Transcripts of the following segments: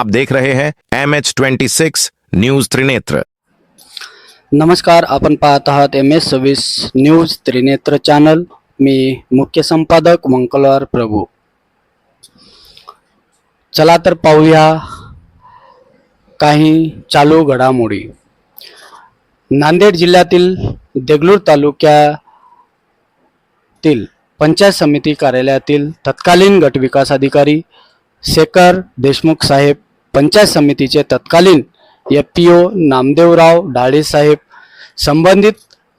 आप देख रहे हैं MH26 न्यूज त्रिनेत्र। नमस्कार, आपण पाहत आहात MS26 न्यूज त्रिनेत्र चॅनल। मी मुख्य संपादक मंगलवार प्रभू। चला तर पाहूया काही चालू घडामोडी। नांदेड जिल्ह्यातील देगलूर तालुक्यातील पंचायत समिती कार्यालयातील तत्कालीन गट विकास अधिकारी शेखर देशमुख साहेब, पंचायत समितीचे तत्कालीन FPO नामदेवराव ढाळे साहेब, संबंधित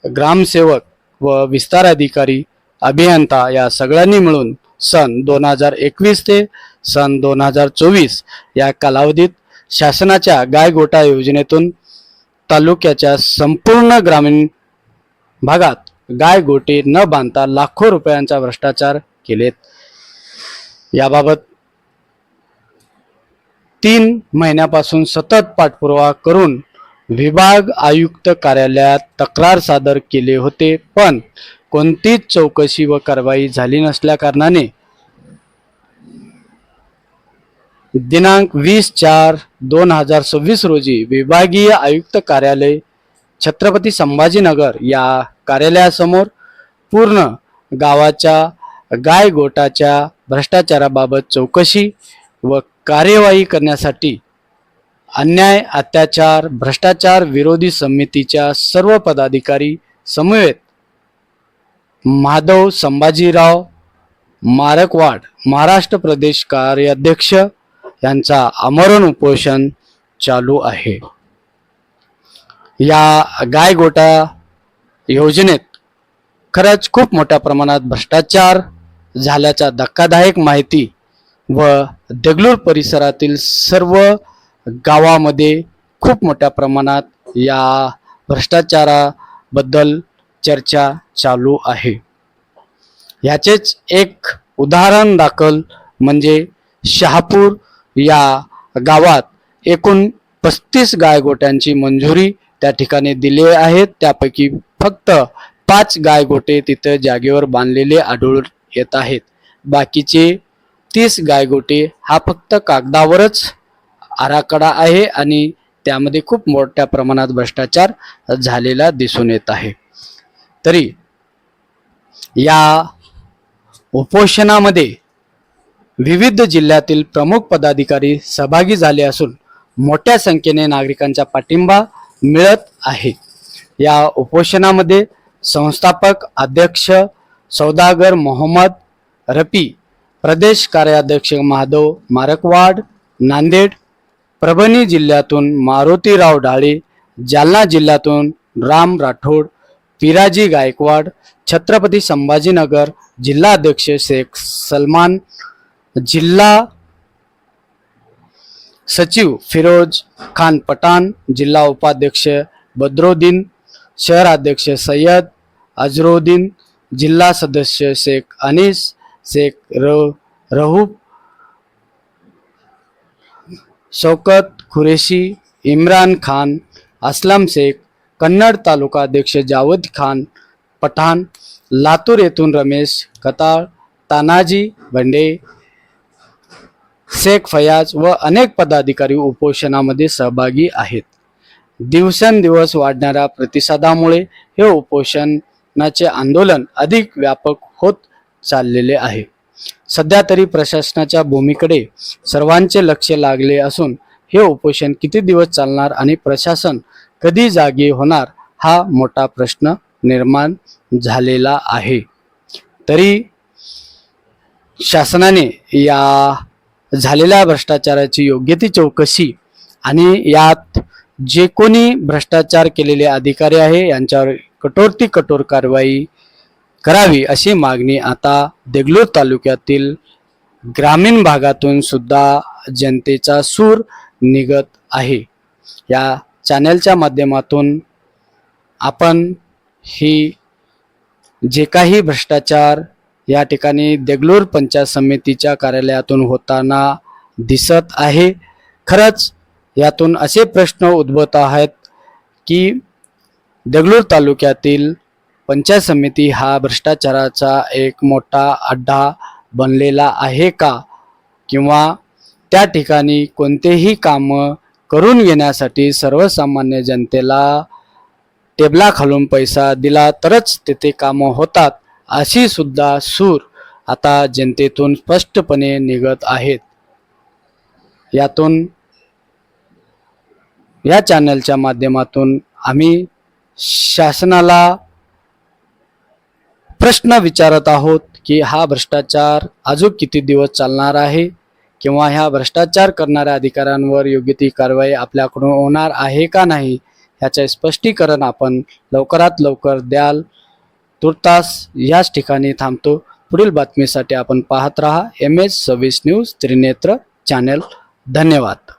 ग्रामसेवक व विस्तार अधिकारी, अभियंता या सगळ्यांनी मिळून सन 2021 ते सन 2024 या कालावधीत शासनाच्या गायगोठा योजनेतून तालुक्याच्या संपूर्ण ग्रामीण भागात गायगोटे न बांधता लाखो रुपयांचा भ्रष्टाचार केलेत। याबाबत 3 महिन्यापासून सतत पाठपुरावा करून विभाग आयुक्त कार्यालयात तक्रार सादर केले होते, पण कोणतीच चौकशी व कारवाई झाली नसल्या कारणाने दिनांक 20/4/2026 रोजी विभागीय आयुक्त कार्यालय छत्रपती संभाजीनगर या कार्यालयासमोर पूर्ण गावाच्या गायगोठाच्या भ्रष्टाचाराबाबत चौकशी व कार्यवाही करण्यासाठी अन्याय अत्याचार भ्रष्टाचार विरोधी समितीच्या सर्व पदाधिकारी समवेत माधव संभाजीराव मारकवाड महाराष्ट्र प्रदेश कार्याध्यक्ष यांचा आमरण उपोषण चालू आहे। या गायगोठा योजनेत खरंच खूप मोठ्या प्रमाणात भ्रष्टाचार झाल्याचा धक्कादायक माहिती व देगलूर परिसरातील सर्व गावामध्ये खूप मोठ्या प्रमाणात या भ्रष्टाचाराबद्दल चर्चा चालू आहे। याचेच एक उदाहरण दाखल म्हणजे शहापूर या गावात एकूण 35 गायगोट्यांची मंजुरी त्या ठिकाणी दिली आहे। त्यापैकी फक्त 5 गायगोटे तिथे जागेवर बांधलेले आढळून येत आहेत। बाकीचे 30 गायगोटे हा फक्त कागदावरच आराखडा आहे आणि त्यामध्ये खूप मोठ्या प्रमाणात भ्रष्टाचार झालेला दिसून येत आहे। तरी या उपोषणामध्ये विविध जिल्ह्यातील प्रमुख पदाधिकारी सहभागी झाले असून मोठ्या संख्येने नागरिकांचा पाठिंबा मिळत आहे। या उपोषणामध्ये संस्थापक अध्यक्ष सौदागर मोहम्मद रफी, प्रदेश कार्याध्यक्ष माधव मारकवाड नांदेड, परभणी जिल्ह्यातून मारुतीराव ढाळे, जालना जिल्ह्यातून राम राठोड, पिराजी गायकवाड, छत्रपती संभाजीनगर जिल्हा अध्यक्ष शेख सलमान, जिल्हा सचिव फिरोज खान पठाण, जिल्हा उपाध्यक्ष बद्रुद्दीन, शहर अध्यक्ष सय्यद अजरुद्दीन, जिल्हा सदस्य शेख अनीस शेख रहूब, शौकत कुरेशी, इम्रान खान, असलम शेख, कन्नड तालुका अध्यक्ष जावेद खान पठाण, लातूर येथून रमेश कताळ, तानाजी बंडे, शेख फयाज व अनेक पदाधिकारी उपोषणामध्ये सहभागी आहेत। दिवसेंदिवस वाढणाऱ्या प्रतिसादामुळे हे उपोषणाचे आंदोलन अधिक व्यापक होत चाललेले आहे। सध्या तरी प्रशासनाच्या भूमिकेकडे सर्वांचे लक्ष लागले असून हे उपोषण किती दिवस चालणार आणि प्रशासन कधी जागे होणार हा मोठा प्रश्न निर्माण झालेला आहे। तरी शासनाने या झालेल्या भ्रष्टाचाराची योग्य ती चौकशी आणि यात जे कोणी भ्रष्टाचार केलेले अधिकारी आहे यांच्यावर कठोर कारवाई करावी अशी मागणी आता देगलूर तालुक्यातील ग्रामीण भागातून सुद्धा जनतेचा सूर निघत आहे। या चॅनलच्या माध्यमातून आपण ही जे काही भ्रष्टाचार या ठिकाणी देगलूर पंचायत समितीच्या कार्यालयातून होताना दिसत आहे, खरंच यातून असे प्रश्न उद्भवत आहेत की देगलूर तालुक्यातील पंचायत समिती हा भ्रष्टाचाराचा एक मोठा अड्डा बनलेला आहे का, किंवा त्या ठिकाणी कोणतेही कामं करून घेण्यासाठी सर्वसामान्य जनतेला टेबलाखालून पैसा दिला तरच तेथे कामं होतात, अशी सुद्धा सूर आता जनतेतून स्पष्टपणे निघत आहेत. यातून या चॅनलच्या माध्यमातून आम्ही शासनाला प्रश्न विचारत आहोत की हा भ्रष्टाचार अजून किती दिवस चालणार आहे किंवा ह्या भ्रष्टाचार करणाऱ्या अधिकाऱ्यांवर योग्य ती कारवाई आपल्याकडून होणार आहे का नाही, ह्याचे स्पष्टीकरण आपण लवकरात लवकर द्याल. तुर्तास याच ठिकाणी थांबतो. पुढील बातमीसाठी आपण पाहत रहा MS 26 न्यूज त्रिनेत्र चॅनल. धन्यवाद.